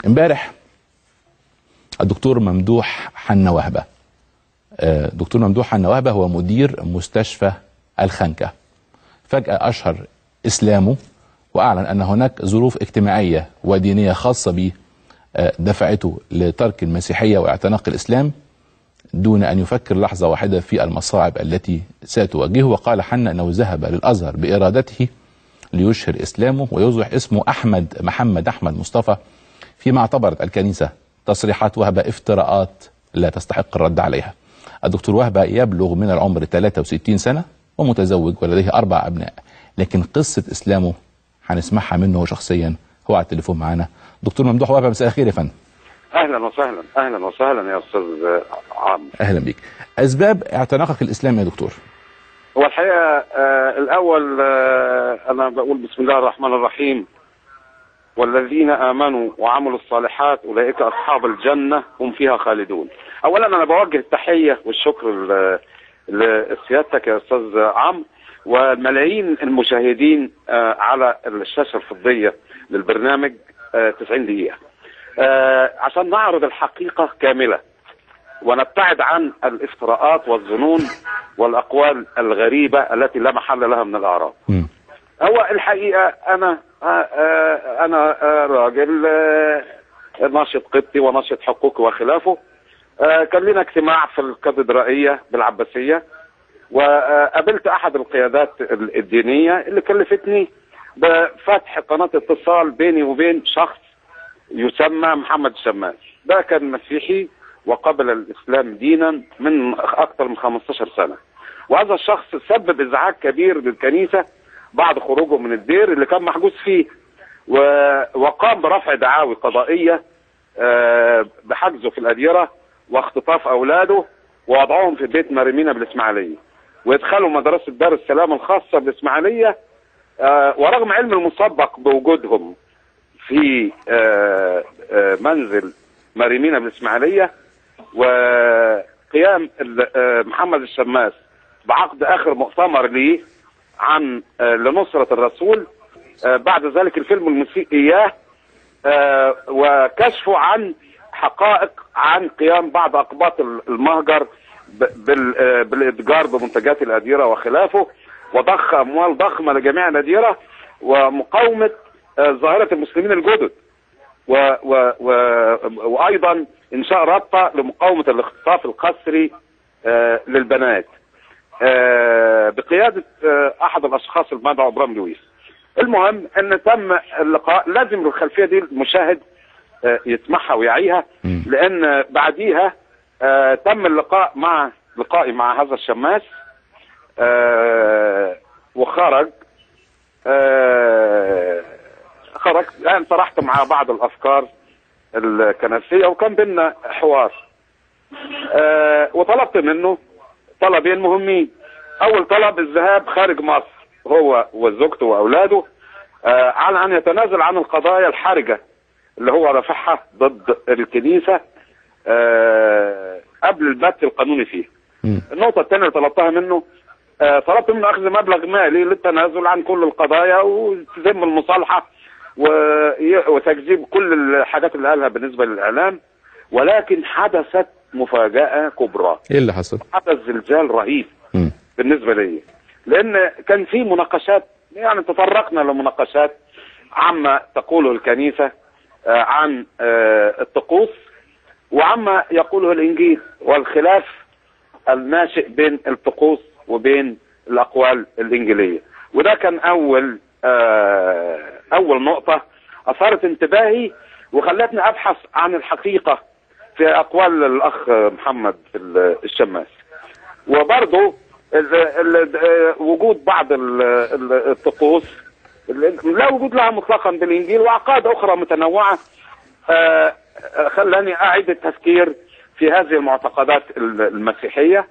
امبارح الدكتور ممدوح حنا وهبة، دكتور ممدوح حنا وهبة هو مدير مستشفى الخنكة، فجأة أشهر إسلامه وأعلن أن هناك ظروف اجتماعية ودينية خاصة به دفعته لترك المسيحية واعتناق الإسلام دون أن يفكر لحظة واحدة في المصاعب التي ستواجهه. وقال حنا أنه ذهب للأزهر بإرادته ليشهر إسلامه ويصبح اسمه محمد أحمد مصطفى، فيما اعتبرت الكنيسة تصريحات وهبة افتراءات لا تستحق الرد عليها. الدكتور وهبة يبلغ من العمر 63 سنة ومتزوج ولديه 4 أبناء، لكن قصة إسلامه هنسمعها منه شخصيا. هو على التليفون معانا. دكتور ممدوح وهبة، مساء الخير يا فندم. اهلا وسهلا. اهلا وسهلا يا استاذ عمرو. اهلا بيك. اسباب اعتناقك الاسلام يا دكتور؟ هو الحقيقه الاول انا بقول بسم الله الرحمن الرحيم، والذين امنوا وعملوا الصالحات اولئك اصحاب الجنه هم فيها خالدون. اولا انا بوجه التحيه والشكر لسيادتك يا استاذ عمرو والملايين المشاهدين على الشاشه الفضيه للبرنامج 90 دقيقه عشان نعرض الحقيقة كاملة ونبتعد عن الافتراءات والظنون والأقوال الغريبة التي لا محل لها من الأعراب. هو الحقيقة أنا راجل ناشط قبطي وناشط حقوقي وخلافه. كان لنا اجتماع في الكاتدرائية بالعباسية، وقابلت أحد القيادات الدينية اللي كلفتني بفتح قناة اتصال بيني وبين شخص يسمى محمد الشماس. ده كان مسيحي وقبل الإسلام دينا من أكثر من 15 سنة، وهذا الشخص سبب إزعاج كبير للكنيسة بعد خروجه من الدير اللي كان محجوز فيه، وقام برفع دعاوي قضائية بحجزه في الأديرة واختطاف أولاده ووضعهم في بيت مريمينا بالإسماعيلية ويدخلوا مدرسة دار السلام الخاصة بالإسماعيلية، ورغم علم المسبق بوجودهم في منزل مريمينا بالإسماعيلية وقيام محمد الشماس بعقد آخر مؤتمر ليه عن لنصرة الرسول، بعد ذلك الفيلم المسيء إياه وكشفه عن حقائق عن قيام بعض أقباط المهجر بالإتجار بمنتجات الأديرة وخلافه، وضخ أموال ضخمة لجميع الأديرة ومقاومة ظاهرة المسلمين الجدد وأيضا إنشاء رابطة لمقاومة الاختطاف القسري للبنات بقيادة أحد الأشخاص المدعو برام لويس. المهم أن تم اللقاء، لازم الخلفية دي المشاهد يسمعها ويعيها، لأن بعديها تم لقائي مع هذا الشماس وخرج يعني طرحت مع بعض الافكار الكنسيه وكان بينا حوار، وطلبت منه طلبين مهمين. اول طلب الذهاب خارج مصر هو وزوجته واولاده على ان يتنازل عن القضايا الحرجه اللي هو رافعها ضد الكنيسه قبل البت القانوني فيه. النقطه الثانيه اللي طلبتها منه، طلبت منه اخذ مبلغ مالي للتنازل عن كل القضايا وتتم المصالحه وتكذيب كل الحاجات اللي قالها بالنسبه للاعلام. ولكن حدثت مفاجاه كبرى. ايه اللي حصل؟ حدث زلزال رهيب بالنسبه لي، لان كان في مناقشات، يعني تطرقنا لمناقشات عما تقوله الكنيسه عن الطقوس وعما يقوله الانجيل والخلاف الناشئ بين الطقوس وبين الاقوال الانجيليه. وده كان اول نقطه اثارت انتباهي وخلتني ابحث عن الحقيقه في اقوال الاخ محمد الشماس. وبرضه وجود بعض الطقوس لا وجود لها مطلقا بالانجيل وعقائد اخرى متنوعه خلاني اعيد التفكير في هذه المعتقدات المسيحيه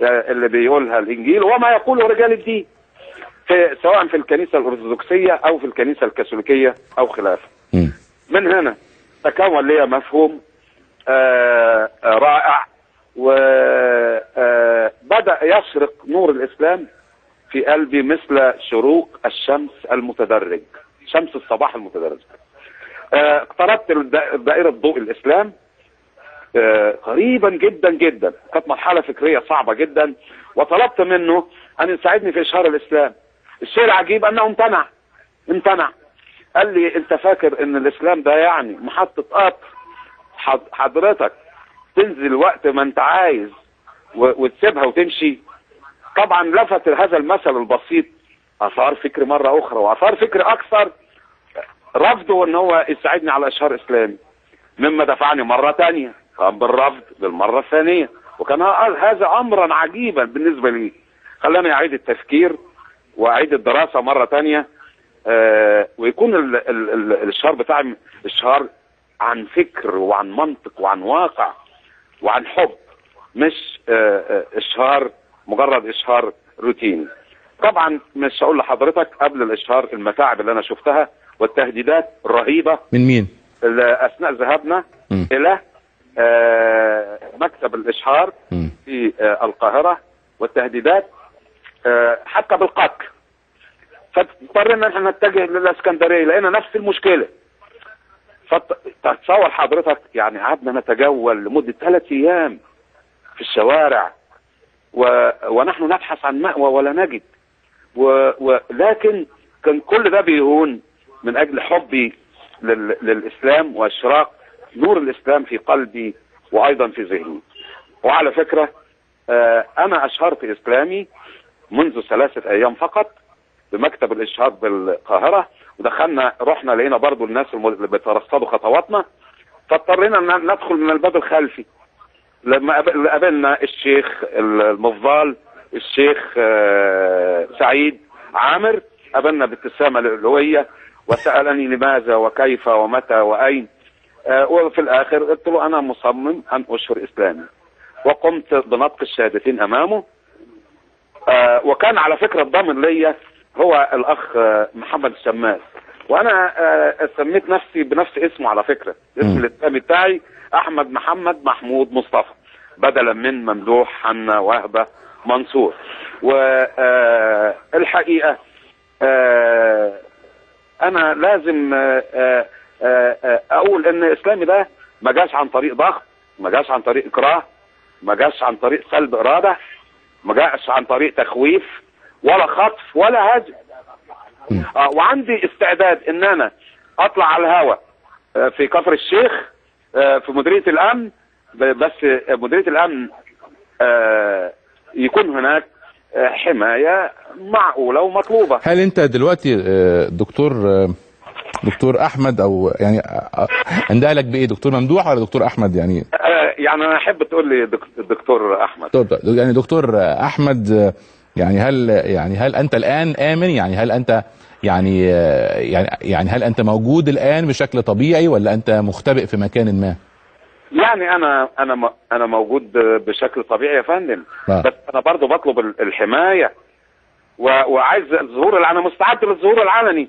اللي بيقولها الانجيل وما يقوله رجال الدين سواء في الكنيسه الارثوذكسيه او في الكنيسه الكاثوليكيه او خلافه. من هنا تكون لي مفهوم رائع، وبدأ يشرق نور الإسلام في قلبي مثل شروق الشمس المتدرج، شمس الصباح المتدرج. اقتربت دائرة ضوء الإسلام قريبا جدا جدا. كانت مرحلة فكرية صعبة جدا، وطلبت منه أن يساعدني في إشهار الإسلام. الشيء العجيب أنه امتنع. قال لي أنت فاكر أن الإسلام ده يعني محطة قطر حضرتك تنزل وقت ما أنت عايز وتسيبها وتمشي؟ طبعا لفت هذا المثل البسيط أثار فكري مرة أخرى، وأثار فكري أكثر رفضه أن هو يساعدني على إشهار إسلامي، مما دفعني مرة تانية قام بالرفض للمرة الثانية. وكان هذا أمرا عجيبا بالنسبة لي، خلاني أعيد التفكير وأعيد الدراسة مرة تانية، ويكون الإشهار بتاعي إشهار عن فكر وعن منطق وعن واقع وعن حب، مش إشهار مجرد إشهار روتيني. طبعا مش هقول لحضرتك قبل الإشهار المتاعب اللي أنا شفتها والتهديدات الرهيبة. من مين؟ أثناء ذهابنا إلى مكتب الإشهار في القاهرة، والتهديدات حتى بالقتل. فاضطرينا ان احنا نتجه للاسكندريه، لقينا نفس المشكله. فتصور حضرتك يعني قعدنا نتجول لمده 3 ايام في الشوارع ونحن نبحث عن مأوى ولا نجد، ولكن كان كل ده بيهون من اجل حبي للاسلام واشراق نور الاسلام في قلبي وايضا في ذهني. وعلى فكره انا اشهرت اسلامي منذ 3 ايام فقط بمكتب الاشهار بالقاهره، رحنا لقينا برضو الناس اللي بيترصدوا خطواتنا، فاضطرينا ان ندخل من الباب الخلفي. لما قابلنا الشيخ المفضال الشيخ سعيد عامر، قابلنا بابتسامه لؤلؤيه وسالني لماذا وكيف ومتى واين، وفي الاخر قلت له انا مصمم ان اشهر اسلامي، وقمت بنطق الشهادتين امامه. وكان على فكره الضامن ليا هو الاخ محمد الشماس، وانا سميت نفسي بنفس اسمه على فكره، اسم الاسلامي بتاعي احمد محمد محمود مصطفى بدلا من ممدوح حنا وهبه منصور. والحقيقه انا لازم اقول ان اسلامي ده ما جاش عن طريق ضغط، ما جاش عن طريق اكراه، ما جاش عن طريق سلب اراده، ما جاش عن طريق تخويف ولا خطف ولا هجم. وعندي استعداد ان انا اطلع على الهواء في كفر الشيخ في مديريه الامن، بس مديريه الامن يكون هناك حمايه معقوله ومطلوبه. هل انت دلوقتي دكتور احمد، او يعني اندهلك بايه، دكتور ممدوح ولا دكتور احمد؟ يعني انا احب تقول لي دكتور احمد. يعني دكتور احمد، يعني هل انت الان امن؟ يعني هل انت يعني هل انت موجود الان بشكل طبيعي ولا انت مختبئ في مكان ما؟ يعني انا موجود بشكل طبيعي يا فندم، بس انا برضو بطلب الحمايه وعايز الظهور. انا مستعد للظهور العلني،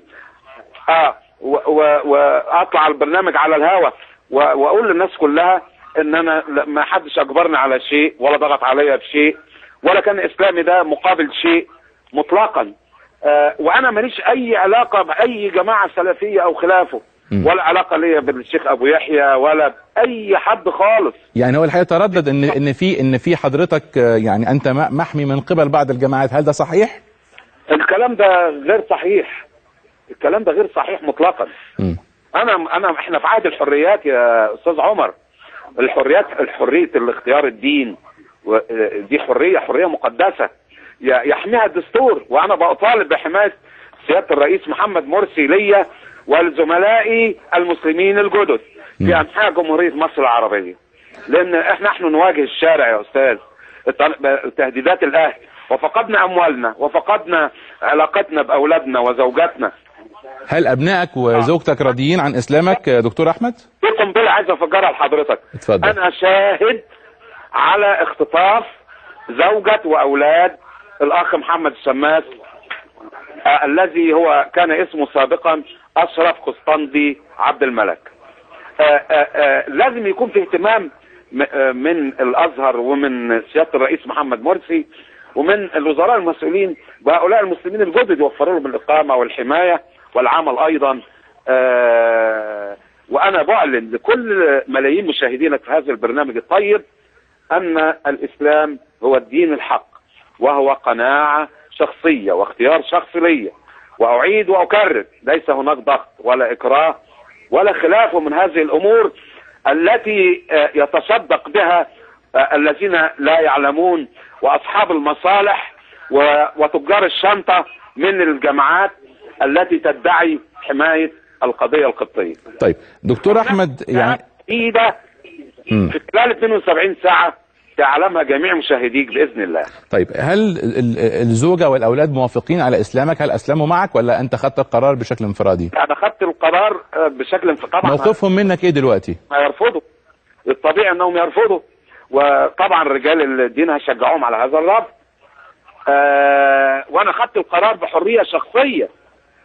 واطلع البرنامج على الهواء واقول للناس كلها ان انا ما حدش اجبرني على شيء ولا ضغط عليا بشيء، ولا كان اسلامي ده مقابل شيء مطلقا. وانا ماليش اي علاقه باي جماعه سلفيه او خلافه، ولا علاقه ليا بالشيخ ابو يحيى ولا باي حد خالص. يعني هو الحقيقه تردد ان في حضرتك يعني انت محمي من قبل بعض الجماعات، هل ده صحيح؟ الكلام ده غير صحيح، الكلام ده غير صحيح مطلقا. احنا في عهد الحريات يا استاذ عمر، الحريات، حريه الاختيار الدين، دي حريه مقدسه يحميها الدستور، وانا بطالب بحمايه سياده الرئيس محمد مرسي ليا ولزملائي المسلمين الجدد في انحاء جمهوريه مصر العربيه، لان نحن نواجه الشارع يا استاذ، تهديدات الاهل، وفقدنا اموالنا وفقدنا علاقتنا باولادنا وزوجاتنا. هل ابنائك وزوجتك راضيين عن اسلامك يا دكتور احمد؟ في قنبله عايز افجرها لحضرتك. اتفضل. انا شاهد على اختطاف زوجة واولاد الاخ محمد الشماس الذي هو كان اسمه سابقا اشرف قسطندي عبد الملك. لازم يكون في اهتمام من الازهر ومن سياده الرئيس محمد مرسي ومن الوزراء المسؤولين وهؤلاء المسلمين الجدد، يوفروا لهم الاقامه والحمايه والعمل ايضا. وانا بعلن لكل ملايين مشاهدينك في هذا البرنامج الطيب ان الاسلام هو الدين الحق، وهو قناعة شخصية واختيار شخصي لي، واعيد واكرر ليس هناك ضغط ولا اكراه ولا خلافه من هذه الامور التي يتصدق بها الذين لا يعلمون واصحاب المصالح وتجار الشنطة من الجماعات التي تدعي حماية القضية القبطية. طيب دكتور احمد، يعني في خلال 72 ساعة تعلمها جميع مشاهديك بإذن الله. طيب هل الزوجة والأولاد موافقين على إسلامك؟ هل أسلموا معك ولا أنت خدت القرار بشكل انفرادي؟ أنا خدت القرار بشكل انفرادي. موقفهم منك إيه دلوقتي؟ هيرفضوا، الطبيعي أنهم يرفضوا، وطبعا رجال الدين هيشجعوهم على هذا الرفض. وأنا خدت القرار بحرية شخصية،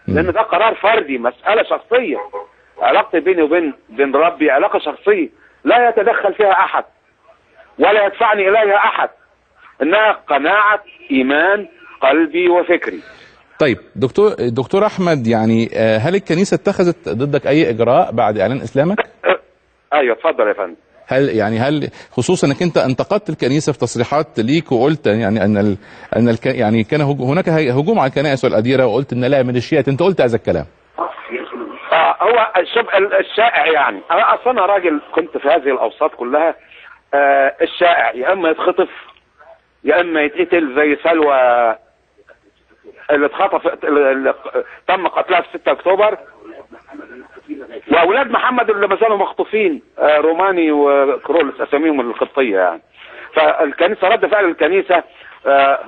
لأن ده قرار فردي، مسألة شخصية. علاقتي بيني وبين ربي علاقة شخصية لا يتدخل فيها أحد ولا يدفعني إليها أحد، إنها قناعة إيمان قلبي وفكري. طيب دكتور أحمد، يعني هل الكنيسة اتخذت ضدك أي إجراء بعد إعلان إسلامك؟ أيوة اتفضل يا فندم. هل خصوصا انك انت انتقدت الكنيسه في تصريحات ليك، وقلت يعني يعني كان هناك هجوم على الكنائس والاديره، وقلت ان لا ميليشيات، انت قلت هذا الكلام. هو الشائع، يعني اصلا انا راجل كنت في هذه الاوساط كلها. الشائع يا اما يتخطف يا اما يتقتل، زي سلوى اللي اتخطف اللي تم قتلها في 6 اكتوبر، واولاد محمد اللي ما زالوا مخطوفين، روماني وكرولس اساميهم القبطيه يعني. فالكنيسه رد فعل الكنيسه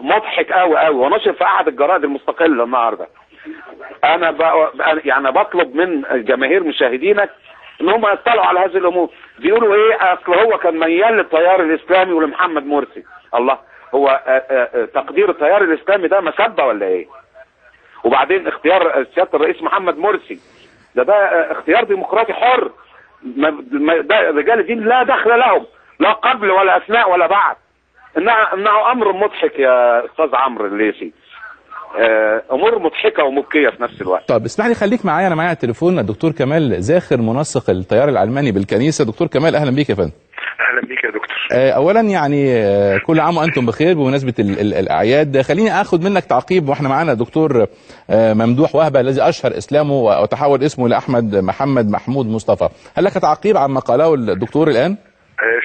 مضحك قوي قوي، ونشر في احد الجرائد المستقله النهارده. انا يعني بطلب من جماهير مشاهدينك ان هم يطلعوا على هذه الامور. بيقولوا ايه؟ اصل هو كان ميال للتيار الاسلامي ولمحمد مرسي. الله، هو تقدير التيار الاسلامي ده مسبه ولا ايه؟ وبعدين اختيار سياده الرئيس محمد مرسي ده اختيار ديمقراطي حر. ده رجال الدين لا دخل لهم، لا قبل ولا اثناء ولا بعد. انه امر مضحك يا استاذ عمرو الليثي، امور مضحكه ومبكيه في نفس الوقت. طب اسمح لي خليك معايا، انا معايا على التليفون الدكتور كمال زاخر، منسق التيار العلماني بالكنيسه. دكتور كمال اهلا بيك يا فندم. اهلا بيك يا دكتور. اولا يعني كل عام وانتم بخير بمناسبه الاعياد. خليني اخذ منك تعقيب، واحنا معانا دكتور ممدوح وهبه الذي اشهر اسلامه وتحول اسمه لاحمد محمد محمود مصطفى. هل لك تعقيب عما قاله الدكتور الان؟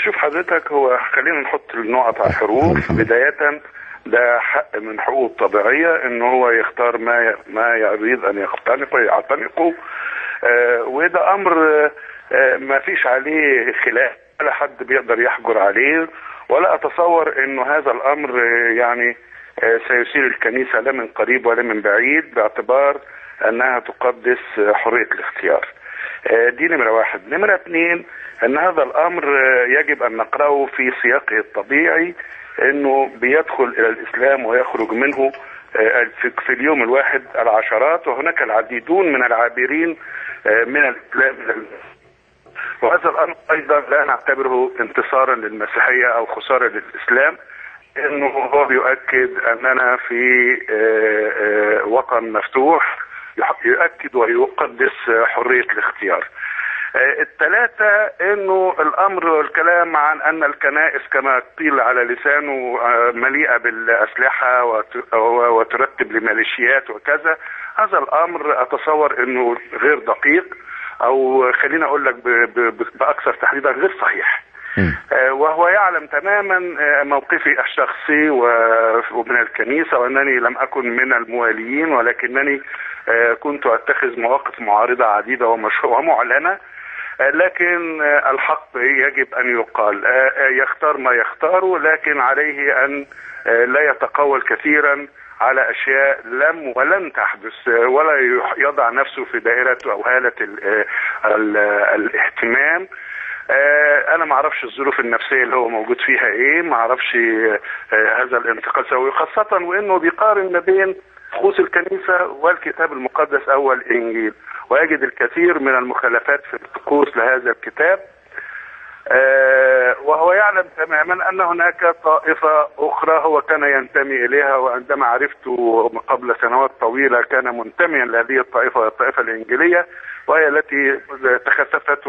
شوف حضرتك، هو خلينا نحط النقط على الحروف. بدايه ده حق من حقوقه الطبيعيه ان هو يختار ما يريد ان يعتنقه، وده امر ما فيش عليه خلاف، ولا حد بيقدر يحجر عليه، ولا اتصور انه هذا الامر يعني سيثير الكنيسه لا من قريب ولا من بعيد، باعتبار انها تقدس حريه الاختيار. دي نمره واحد. نمره اثنين، ان هذا الامر يجب ان نقراه في سياقه الطبيعي، انه بيدخل الى الاسلام ويخرج منه في اليوم الواحد العشرات، وهناك العديدون من العابرين من الاسلام. وهذا الامر ايضا لا نعتبره انتصارا للمسيحيه او خساره للاسلام، انه هو بيؤكد اننا في وطن مفتوح يؤكد ويقدس حريه الاختيار. الثلاثة، انه الامر والكلام عن ان الكنائس كما قيل على لسانه مليئة بالاسلحة وترتب لميليشيات وكذا، هذا الامر اتصور انه غير دقيق، او خلينا اقول لك باكثر تحديدا غير صحيح. وهو يعلم تماما موقفي الشخصي ومن الكنيسة، وانني لم اكن من المواليين، ولكنني كنت اتخذ مواقف معارضة عديدة ومعلنة، لكن الحق يجب ان يقال. يختار ما يختاره، لكن عليه ان لا يتقول كثيرا على اشياء لم ولن تحدث، ولا يضع نفسه في دائرة او هالة الاهتمام. انا ما اعرفش الظروف النفسية اللي هو موجود فيها ايه، ما اعرفش هذا الانتقال سوي، خاصة وانه بيقارن ما بين طقوس الكنيسة والكتاب المقدس او الانجيل، ويجد الكثير من المخالفات في الطقوس لهذا الكتاب. وهو يعلم تماما ان هناك طائفة اخرى هو كان ينتمي اليها، وعندما عرفته قبل سنوات طويلة كان منتميا لهذه الطائفة الانجيلية، وهي التي تخففت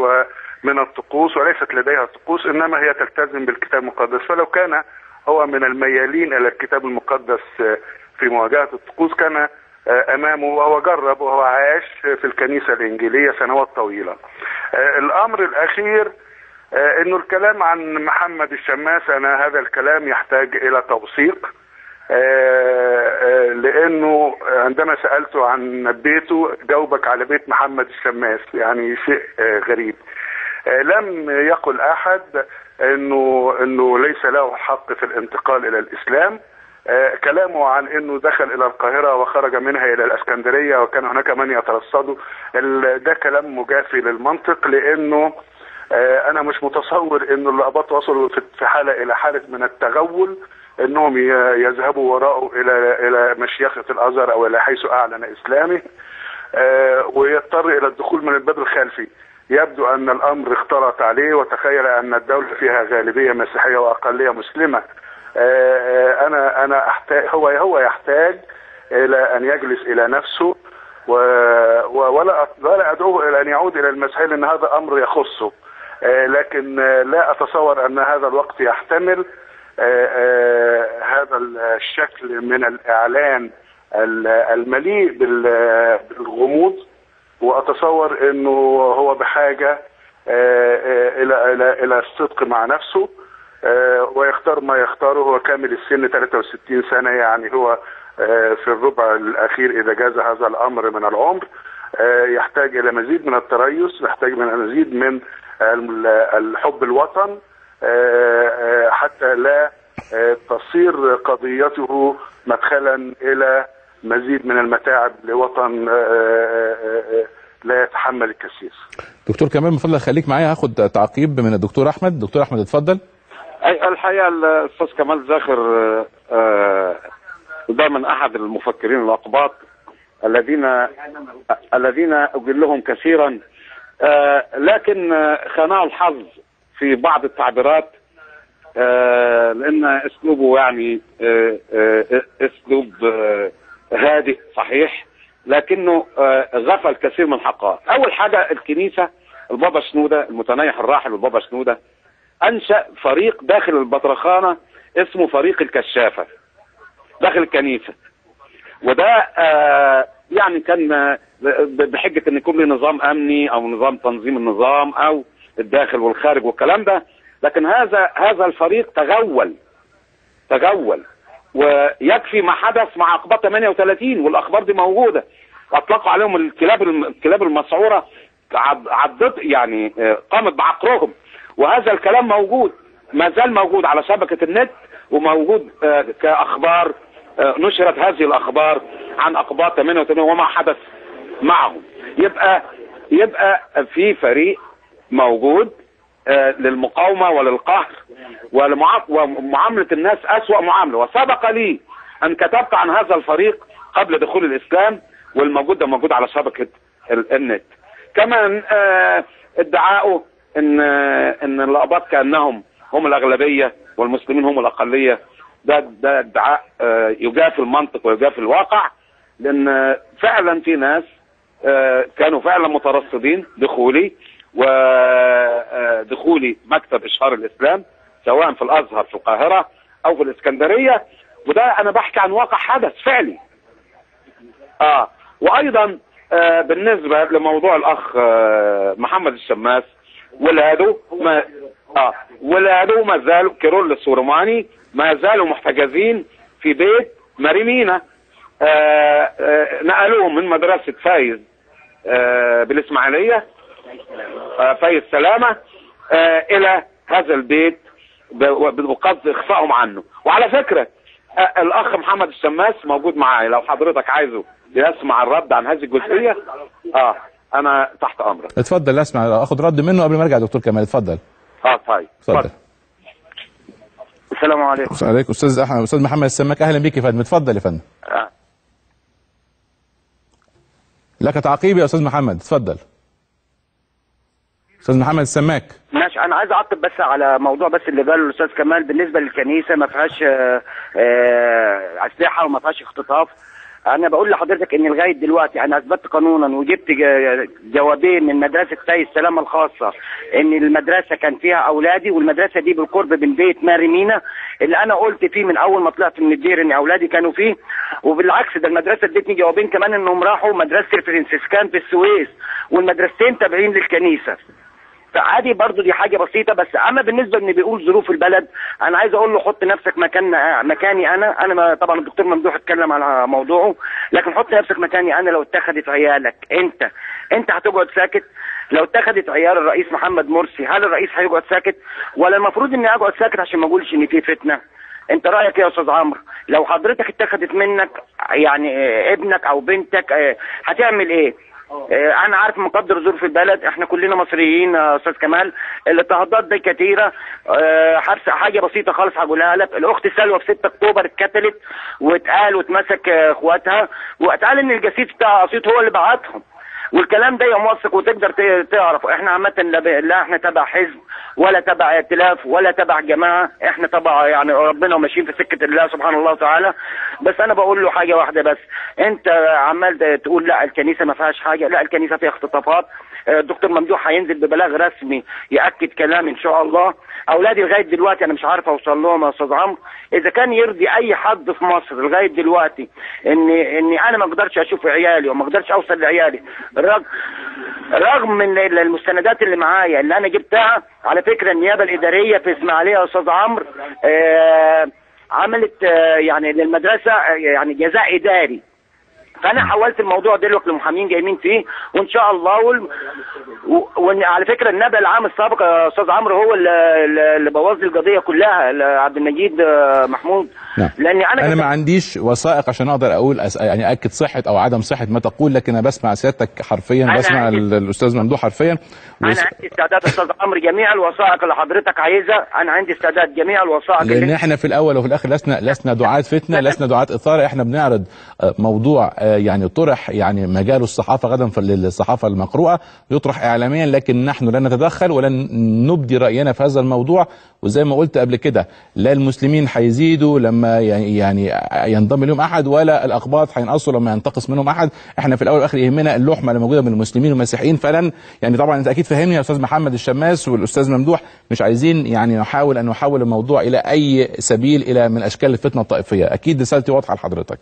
من الطقوس وليست لديها طقوس، انما هي تلتزم بالكتاب المقدس. فلو كان هو من الميالين الى الكتاب المقدس في مواجهة الطقوس كان امامه، وهو جرب وهو عاش في الكنيسة الانجيلية سنوات طويلة. الامر الاخير انه الكلام عن محمد الشماس، انا هذا الكلام يحتاج الى توثيق، لانه عندما سألته عن بيته جاوبك على بيت محمد الشماس، يعني شيء غريب. لم يقل احد انه ليس له حق في الانتقال الى الاسلام. كلامه عن انه دخل الى القاهرة وخرج منها الى الاسكندرية وكان هناك من يترصده، ده كلام مجافي للمنطق، لانه انا مش متصور انه الاباط وصلوا في حالة الى حالة من التغول انهم يذهبوا وراءه الى مشيخة الازهر او الى حيث اعلن اسلامه ويضطر الى الدخول من الباب الخلفي. يبدو ان الامر اختلط عليه وتخيل ان الدولة فيها غالبية مسيحية واقلية مسلمة. انا احتاج هو يحتاج الى ان يجلس الى نفسه ولا ادعوه الى ان يعود الى المسيحية، لان هذا امر يخصه، لكن لا اتصور ان هذا الوقت يحتمل هذا الشكل من الاعلان المليء بالغموض. واتصور انه هو بحاجة الى الصدق مع نفسه ويختار ما يختاره. هو كامل السن 63 سنة، يعني هو في الربع الاخير اذا جاز هذا الامر من العمر. يحتاج الى مزيد من التريث، يحتاج من مزيد من الحب الوطن حتى لا تصير قضيته مدخلا الى مزيد من المتاعب لوطن لا يتحمل الكثير. دكتور كمال من فضلك خليك معايا، هاخد تعقيب من الدكتور احمد. دكتور احمد اتفضل. الحقيقه الاستاذ كمال زاخر دائما احد المفكرين الاقباط الذين اجلهم كثيرا، لكن خانه الحظ في بعض التعبيرات، لان اسلوبه يعني اسلوب هادئ صحيح، لكنه غفل كثير من الحقائق. اول حاجه الكنيسه، البابا شنوده المتنيح الراحل والبابا شنوده انشا فريق داخل البطرخانه اسمه فريق الكشافه داخل الكنيسه، وده يعني كان بحجه ان يكون له نظام امني او نظام تنظيم النظام او الداخل والخارج والكلام ده. لكن هذا الفريق تغول ويكفي ما حدث مع اقباط 38 والاخبار دي موجوده. اطلقوا عليهم الكلاب المسعوره، عضت يعني قامت بعقرهم، وهذا الكلام موجود، ما زال موجود على شبكه النت وموجود كاخبار. نشرت هذه الاخبار عن اقباط 88 وما حدث معهم. يبقى في فريق موجود للمقاومه وللقهر ومعامله الناس اسوأ معامله. وسبق لي ان كتبت عن هذا الفريق قبل دخول الاسلام، والموجود ده موجود على شبكه النت. كمان ادعاؤه ان الأقباط كانهم هم الاغلبيه والمسلمين هم الاقليه، ده ادعاء يجافي المنطق ويجافي الواقع، لان فعلا في ناس كانوا فعلا مترصدين دخولي مكتب اشهار الاسلام سواء في الازهر في القاهره او في الاسكندريه، وده انا بحكي عن واقع حدث فعلي. وايضا بالنسبه لموضوع الاخ محمد الشماس، ولاده ما زالوا كيرلس وروماني ما زالوا محتجزين في بيت مريمينا. نقلوهم من مدرسه فايز بالاسماعيليه، فايز سلامه، الى هذا البيت بقصد اخفائهم عنه. وعلى فكره الاخ محمد الشماس موجود معايا، لو حضرتك عايزه يسمع الرد عن هذه الجزئيه انا تحت امرك. اتفضل اسمع، اخد رد منه قبل ما ارجع. دكتور كمال اتفضل. طيب اتفضل. السلام عليكم. وعليكم استاذ محمد السماك، اهلا بيك يا فندم. اتفضل يا فندم. لك تعقيب يا استاذ محمد، اتفضل. استاذ محمد السماك. ماشي، انا عايز اعقب بس على موضوع بس اللي قاله الاستاذ كمال بالنسبه للكنيسه، ما فيهاش اسلحه وما فيهاش اختطاف. انا بقول لحضرتك ان لغايه دلوقتي انا اثبتت قانونا وجبت جوابين من مدرسه سيد السلامه الخاصه ان المدرسه كان فيها اولادي، والمدرسه دي بالقرب من بيت ماري مينا اللي انا قلت فيه من اول ما طلعت من الدير ان اولادي كانوا فيه. وبالعكس ده المدرسه ادتني جوابين كمان انهم راحوا مدرسه الفرنسيسكان في السويس، والمدرستين تابعين للكنيسه. فعادي برضو دي حاجه بسيطه. بس اما بالنسبه ان بيقول ظروف البلد، انا عايز اقول له حط نفسك مكاني انا طبعا الدكتور ممدوح اتكلم على موضوعه، لكن حط نفسك مكاني انا. لو اتخذت عيالك انت هتقعد ساكت؟ لو اتخذت عيال الرئيس محمد مرسي هل الرئيس هيقعد ساكت؟ ولا المفروض اني اقعد ساكت عشان ما اقولش ان في فتنه؟ انت رايك يا استاذ عمرو؟ لو حضرتك اتخذت منك يعني ابنك او بنتك هتعمل ايه؟ انا عارف مقدر ظروف البلد، احنا كلنا مصريين يا استاذ كمال. الاضطهادات دي كتيره. حاجه بسيطه خالص هقولها لك. الاخت سلوى في 6 اكتوبر اتقتلت واتقال واتمسك اخواتها، واتقال ان الجسيس بتاع اسيوط هو اللي بعتهم، والكلام ده موثق وتقدر تعرف. احنا عامه لا احنا تبع حزب ولا تبع ائتلاف ولا تبع جماعه، احنا تبع يعني ربنا وماشيين في سكه الله سبحانه الله وتعالى. بس انا بقول له حاجه واحده بس، انت عمال تقول لا الكنيسه ما فيهاش حاجه، لا الكنيسه فيها اختطافات. الدكتور ممدوح هينزل ببلاغ رسمي ياكد كلام ان شاء الله. اولادي لغايه دلوقتي انا مش عارف اوصل لهم يا استاذ عمرو. اذا كان يرضي اي حد في مصر لغايه دلوقتي اني انا ما اقدرش اشوف عيالي وما اقدرش اوصل لعيالي رغم من المستندات اللي معايا اللي انا جبتها. على فكره النيابه الاداريه في اسماعيليه يا استاذ عمرو عملت يعني للمدرسه يعني جزاء اداري. فانا حولت الموضوع دلوقتي لمحامين جايين فيه وان شاء الله. وعلى فكره النائب العام السابق يا استاذ عمرو هو اللي بوظ لي القضيه كلها، عبد المجيد محمود. نعم. لاني انا ما عنديش وثائق عشان اقدر اقول يعني اكد صحه او عدم صحه ما تقول، لكن انا بسمع سيادتك حرفيا وبسمع الاستاذ ممدوح حرفيا. انا عندي استعداد استاذ عمرو جميع الوثائق اللي حضرتك عايزها، انا عندي استعداد جميع الوثائق. لان احنا في الاول وفي الاخر لسنا دعاة فتنه، لسنا دعاة اثاره، احنا بنعرض موضوع يعني طرح يعني مجال الصحافه غدا في الصحافه المقروءه يطرح اعلاميا، لكن نحن لا نتدخل ولن نبدي راينا في هذا الموضوع. وزي ما قلت قبل كده لا المسلمين هيزيدوا لما يعني ينضم لهم احد، ولا الاقباط هينقصوا لما ينتقص منهم احد. احنا في الاول والاخر يهمنا اللحمه اللي موجوده من المسلمين والمسيحيين. فلن يعني طبعا انت اكيد فاهمني يا استاذ محمد الشماس والاستاذ ممدوح، مش عايزين يعني نحاول ان نحول الموضوع الى اي سبيل الى من اشكال الفتنه الطائفيه. اكيد رسالتي واضحه لحضرتك.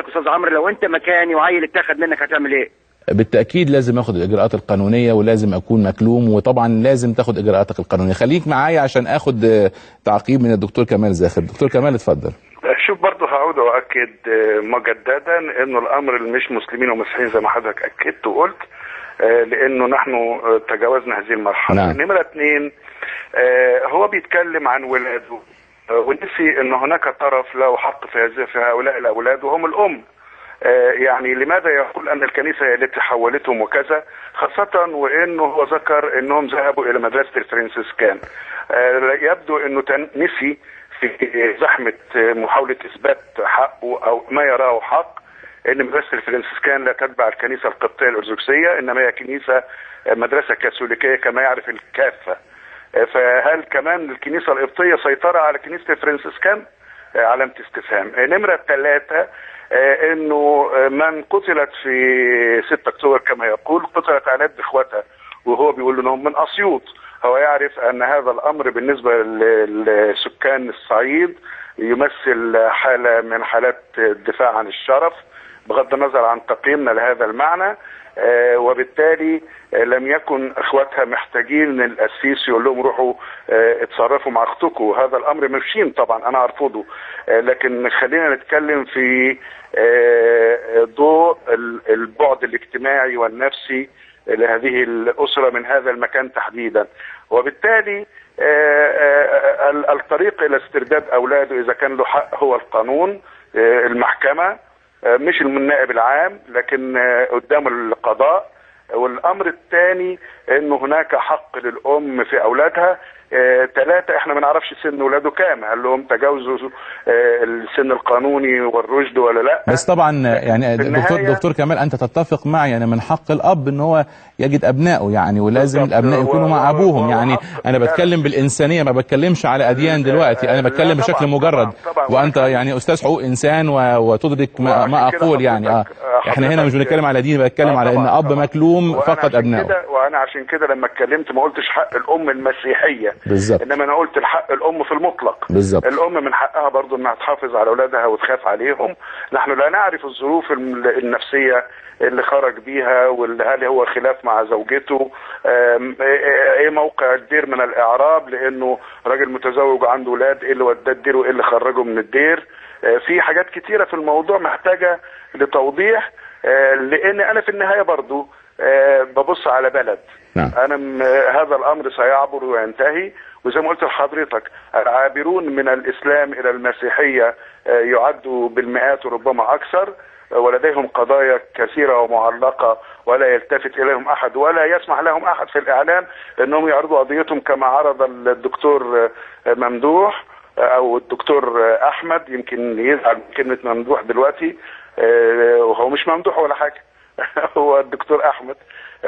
استاذ عمرو لو انت مكاني وعيل اتاخد منك هتعمل ايه؟ بالتاكيد لازم اخد الاجراءات القانونيه ولازم اكون مكلوم، وطبعا لازم تاخد اجراءاتك القانونيه. خليك معايا عشان اخد تعقيب من الدكتور كمال زاخر. دكتور كمال اتفضل. شوف برضه هعود واكد مجددا انه الامر مش مسلمين ومسيحيين زي ما حضرتك اكدت وقلت، لانه نحن تجاوزنا هذه المرحله. نعم. نمره 2 هو بيتكلم عن ولاده ونسي ان هناك طرف له حق في هؤلاء الاولاد وهم الام. يعني لماذا يقول ان الكنيسه هي التي حولتهم وكذا، خاصه وانه هو ذكر انهم ذهبوا الى مدرسه الفرنسيسكان. يبدو انه نسي في زحمه محاوله اثبات حقه او ما يراه حق ان مدرسه الفرنسيسكان لا تتبع الكنيسه القبطيه الارثوذكسيه، انما هي كنيسه مدرسه كاثوليكيه كما يعرف الكافه. فهل كمان الكنيسه القبطيه سيطره على كنيسه الفرنسيسكان؟ علامه استفهام. نمره 3 انه من قتلت في 6 اكتوبر كما يقول قتلت على يد اخواتها، وهو بيقول انهم من اسيوط. هو يعرف ان هذا الامر بالنسبه لسكان الصعيد يمثل حاله من حالات الدفاع عن الشرف بغض النظر عن تقييمنا لهذا المعنى. وبالتالي لم يكن اخواتها محتاجين ان القسيس يقول لهم روحوا اتصرفوا مع اختكم. هذا الامر مشين طبعا انا ارفضه، لكن خلينا نتكلم في ضوء البعد الاجتماعي والنفسي لهذه الاسره من هذا المكان تحديدا. وبالتالي الطريق الى استرداد اولاده اذا كان له حق هو القانون، المحكمه، مش النائب العام، لكن قدام القضاء. والامر الثاني انه هناك حق للام في اولادها. 3 احنا ما نعرفش سن ولاده كام، هل لهم تجاوزوا السن القانوني والرشد ولا لا. بس طبعا يعني دكتور كمال انت تتفق معي يعني من حق الاب ان هو يجد ابنائه يعني، ولازم الابناء يكونوا مع ابوهم يعني. انا بتكلم بالانسانيه، ما بتكلمش على اديان دلوقتي، انا بتكلم بشكل مجرد. وانت يعني استاذ حقوق انسان وتدرك ما اقول يعني. احنا هنا مش بنتكلم على دين، بتكلم على ان اب مكلوم فقد ابنائه. وانا عشان كده لما اتكلمت ما قلتش حق الام المسيحيه بالظبط، انما انا قلت الحق الام في المطلق بالظبط. الام من حقها برضو انها تحافظ على اولادها وتخاف عليهم. نحن لا نعرف الظروف النفسيه اللي خرج بيها، هل هو خلاف مع زوجته، ايه موقع الدير من الاعراب، لانه راجل متزوج وعنده اولاد، ايه اللي وداه الدير وايه اللي خرجه من الدير. في حاجات كتيره في الموضوع محتاجه لتوضيح، لان انا في النهايه برضو ببص على بلد. نعم. انا هذا الامر سيعبر وينتهي، وزي ما قلت لحضرتك العابرون من الاسلام الى المسيحيه يعدوا بالمئات وربما اكثر، ولديهم قضايا كثيره ومعلقه ولا يلتفت اليهم احد ولا يسمح لهم احد في الاعلام انهم يعرضوا قضيتهم، كما عرض الدكتور ممدوح او الدكتور احمد. يمكن يزعل من كلمه ممدوح دلوقتي، وهو مش ممدوح ولا حاجه هو الدكتور احمد.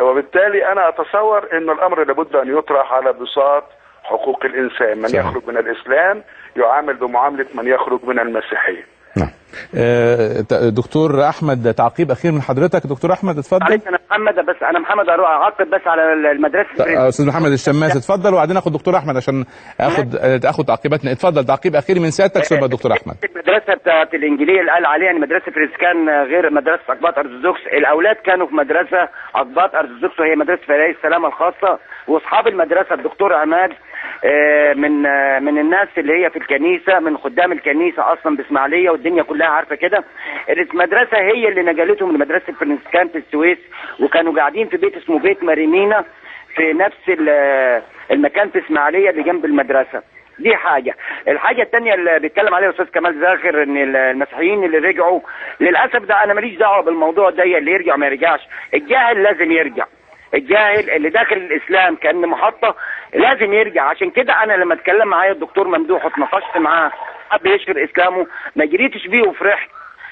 وبالتالي انا اتصور ان الامر لابد ان يطرح على بساط حقوق الانسان. من يخرج من الاسلام يعامل بمعامله من يخرج من المسيحيه. نعم. دكتور احمد، تعقيب اخير من حضرتك. دكتور احمد اتفضل. انا محمد، بس انا محمد اروح اعقب بس على المدرسه. استاذ محمد الشماس اتفضل، وبعدين اخد دكتور احمد عشان اخد تعقيباتنا. اتفضل تعقيب اخير من سيادتك ثم دكتور احمد. المدرسه بتاعت الانجيليه اللي قال عليها ان مدرسه فريسكان غير مدرسه اقباط ارثوذكس، الاولاد كانوا في مدرسه اقباط ارثوذكس وهي مدرسه فريق السلامه الخاصه، واصحاب المدرسه الدكتور عماد من الناس اللي هي في الكنيسه، من خدام الكنيسه اصلا باسماعيليه والدنيا كلها عارفه كده. المدرسه هي اللي نقلتهم من مدرسه فرنسكان في السويس، وكانوا قاعدين في بيت اسمه بيت ماريمينا في نفس المكان في اسماعيليه اللي جنب المدرسه. دي حاجه. الحاجه الثانيه اللي بيتكلم عليها الاستاذ كمال زاخر ان المسيحيين اللي رجعوا، للاسف ده انا ماليش دعوه بالموضوع ده، اللي يرجع ما يرجعش. الجاهل لازم يرجع، الجاهل اللي داخل الاسلام كان محطه لازم يرجع. عشان كده انا لما اتكلم معايا الدكتور ممدوح واتناقشت معاه حب يشهر اسلامه، ما جريتش بيه وفرحت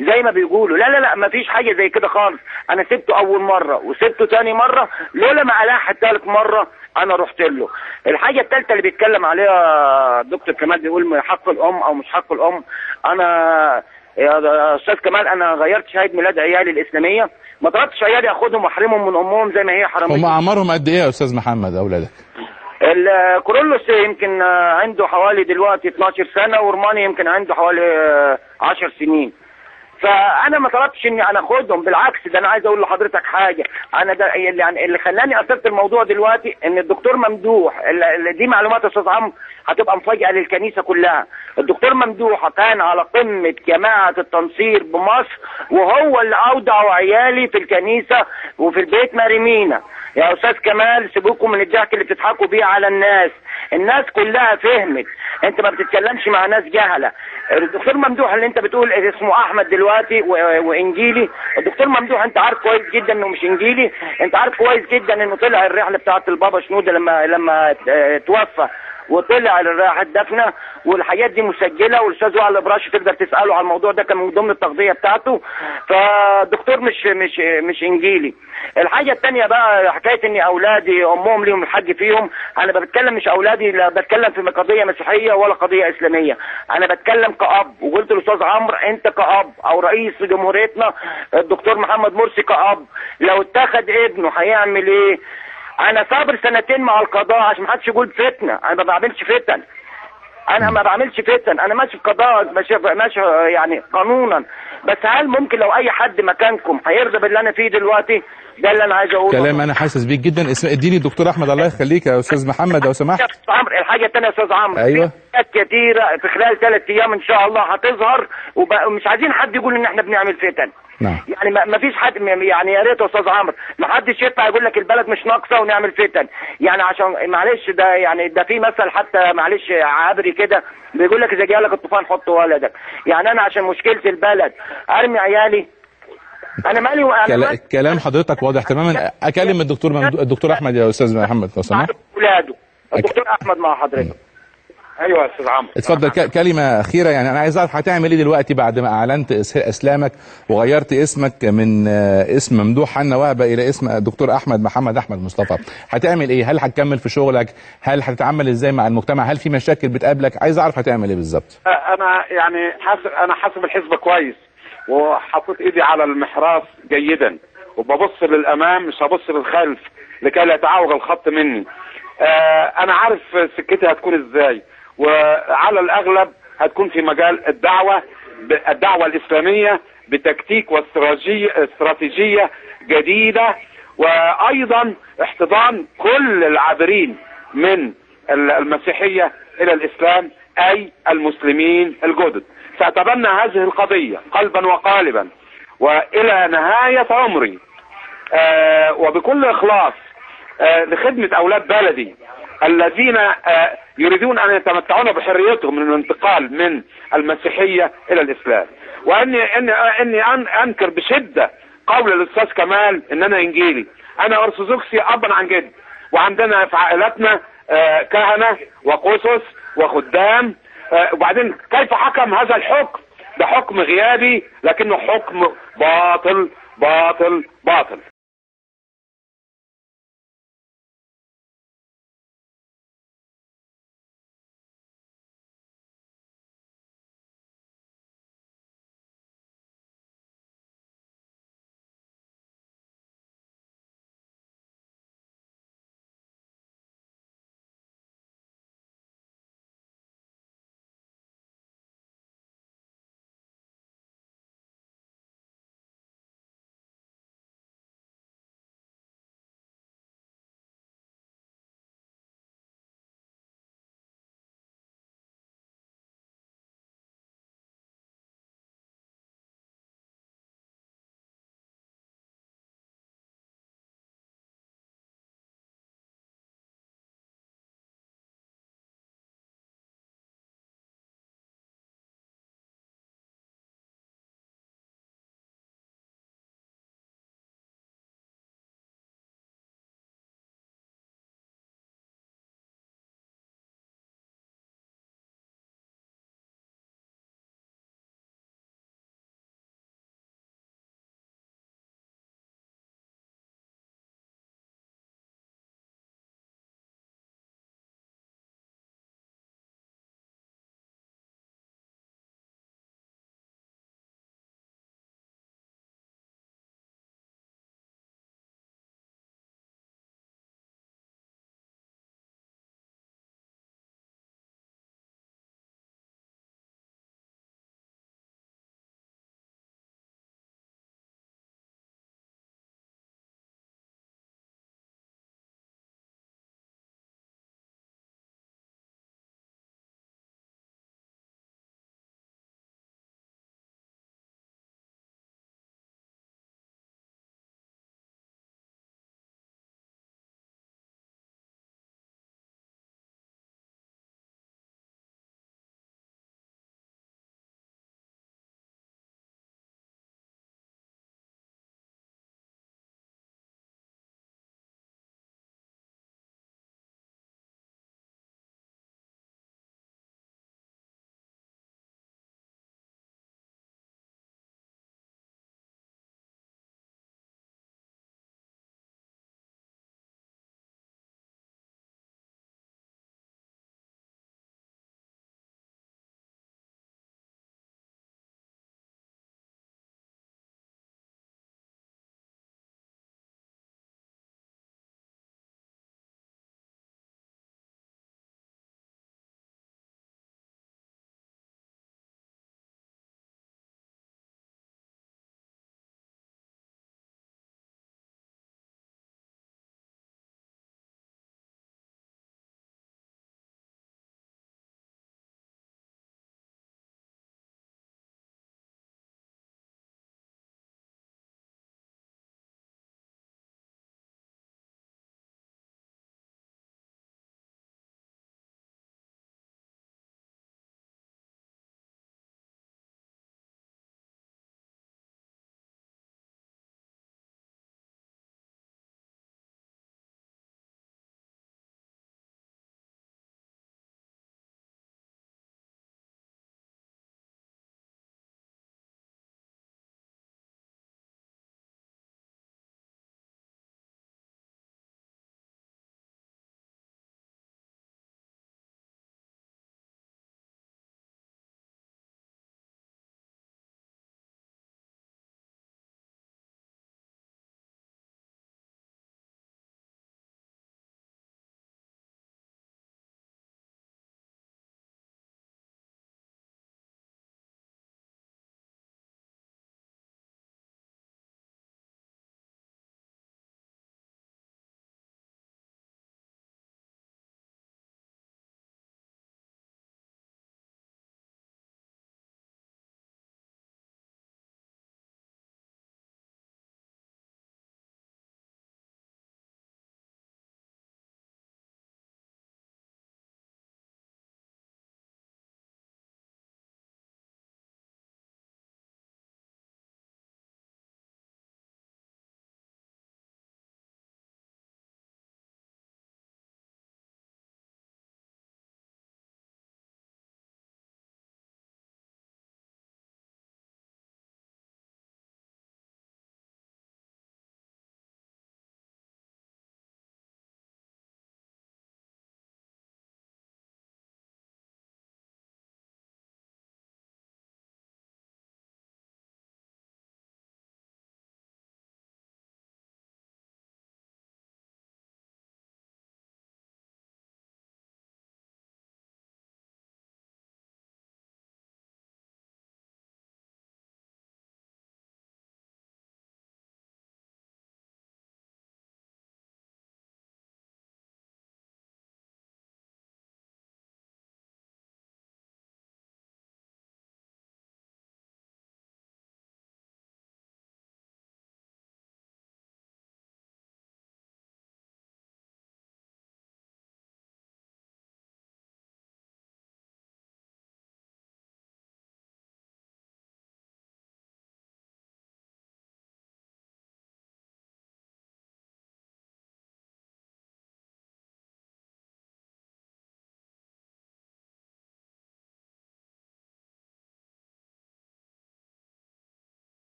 زي ما بيقولوا. لا لا لا، ما فيش حاجه زي كده خالص. انا سبته اول مره وسبته ثاني مره، لولا ما الاح الثالث مره انا رحت له. الحاجه الثالثه اللي بيتكلم عليها الدكتور كمال بيقول حق الام او مش حق الام. انا يا استاذ كمال انا غيرت شهاده ميلاد عيالي الاسلاميه، ما طلبتش عيالي اخدهم واحرمهم من امهم زي ما هي حرمت. هم اعمارهم قد ايه يا استاذ محمد اولادك؟ الكورولوس يمكن عنده حوالي دلوقتي 12 سنه، ورماني يمكن عنده حوالي 10 سنين. فانا ما طلبتش اني انا اخدهم، بالعكس ده انا عايز اقول لحضرتك حاجه. انا ده يعني اللي خلاني اثرت الموضوع دلوقتي ان الدكتور ممدوح، دي معلومات يا استاذ عمرو هتبقى مفاجاه للكنيسه كلها. الدكتور ممدوح كان على قمه جماعه التنصير بمصر، وهو اللي اودعوا عيالي في الكنيسه وفي البيت ماريمينا. يا استاذ كمال سيبوكم من الضحك اللي بتضحكوا بيه على الناس، الناس كلها فهمت، انت ما بتتكلمش مع ناس جهله. الدكتور ممدوح اللي انت بتقول اسمه احمد دلوقتي وانجيلي، الدكتور ممدوح انت عارف كويس جدا انه مش انجيلي، انت عارف كويس جدا انه طلع الرحله بتاعت البابا شنوده لما توفى، وطلع الراحه الدفنه، والحاجات دي مسجله، والاستاذ وائل الابراشي تقدر تساله على الموضوع ده، كان من ضمن التغذيه بتاعته. فالدكتور مش انجيلي. الحاجه الثانيه بقى حكايه ان اولادي امهم ليهم الحج فيهم، انا بتكلم مش اولادي، لا بتكلم في قضيه مسيحيه ولا قضيه اسلاميه، انا بتكلم كاب. وقلت للاستاذ عمرو انت كاب او رئيس جمهوريتنا الدكتور محمد مرسي كاب، لو اتخذ ابنه هيعمل ايه؟ انا صابر سنتين مع القضاء عشان ما حدش يقول فتنه، انا ما بعملش فتن، انا ما بعملش فتن، انا ماشي في قضاء، ماشي يعني قانونا. بس هل ممكن لو اي حد مكانكم هيرضى باللي انا فيه دلوقتي؟ ده اللي انا عايز اقوله. كلام انا حاسس بيك جدا. اديني الدكتور احمد الله يخليك يا استاذ محمد لو سمحت. الحاجه الثانيه يا استاذ عمرو، ايوه كتيره في خلال 3 ايام ان شاء الله هتظهر، ومش عايزين حد يقول ان احنا بنعمل فتن. نعم. يعني ما فيش حد، يعني يا ريت يا استاذ عمرو ما حدش يطلع يقول لك البلد مش ناقصه ونعمل فتن. يعني عشان معلش ده يعني ده في مثل حتى معلش عبري كده بيقول لك اذا جالك الطوفان حط ولدك. يعني انا عشان مشكله البلد ارمي عيالي؟ انا مالي كلام حضرتك واضح تماما. اكلم الدكتور احمد يا استاذ محمد لو سمحت. اولاده الدكتور احمد مع حضرتك. ايوه يا استاذ عمرو اتفضل. كلمه اخيره، يعني انا عايز اعرف هتعمل ايه دلوقتي بعد ما اعلنت اسلامك وغيرت اسمك من اسم ممدوح حنا وهبه الى اسم الدكتور احمد محمد احمد مصطفى. هتعمل ايه؟ هل هتكمل في شغلك؟ هل هتتعامل ازاي مع المجتمع؟ هل في مشاكل بتقابلك؟ عايز اعرف هتعمل ايه بالظبط. انا يعني حاسب الحزب كويس، وحطيت ايدي على المحراث جيدا، وببص للامام مش هبص للخلف لكي لا يتعوج الخط مني. انا عارف سكتي هتكون ازاي، وعلى الاغلب هتكون في مجال الدعوة الاسلامية بتكتيك واستراتيجية جديدة، وايضا احتضان كل العابرين من المسيحية الى الاسلام، اي المسلمين الجدد. سأتبنى هذه القضية قلبا وقالبا والى نهاية عمري، وبكل اخلاص لخدمة اولاد بلدي الذين يريدون ان يتمتعون بحريتهم من الانتقال من المسيحية الى الاسلام. واني انكر بشدة قول الاستاذ كمال ان انا انجيلي. انا ارثوذكسي ابا عن جد، وعندنا في عائلتنا كهنة وقسس وخدام. وبعدين كيف حكم هذا الحكم؟ ده حكم غيابي لكنه حكم باطل باطل باطل.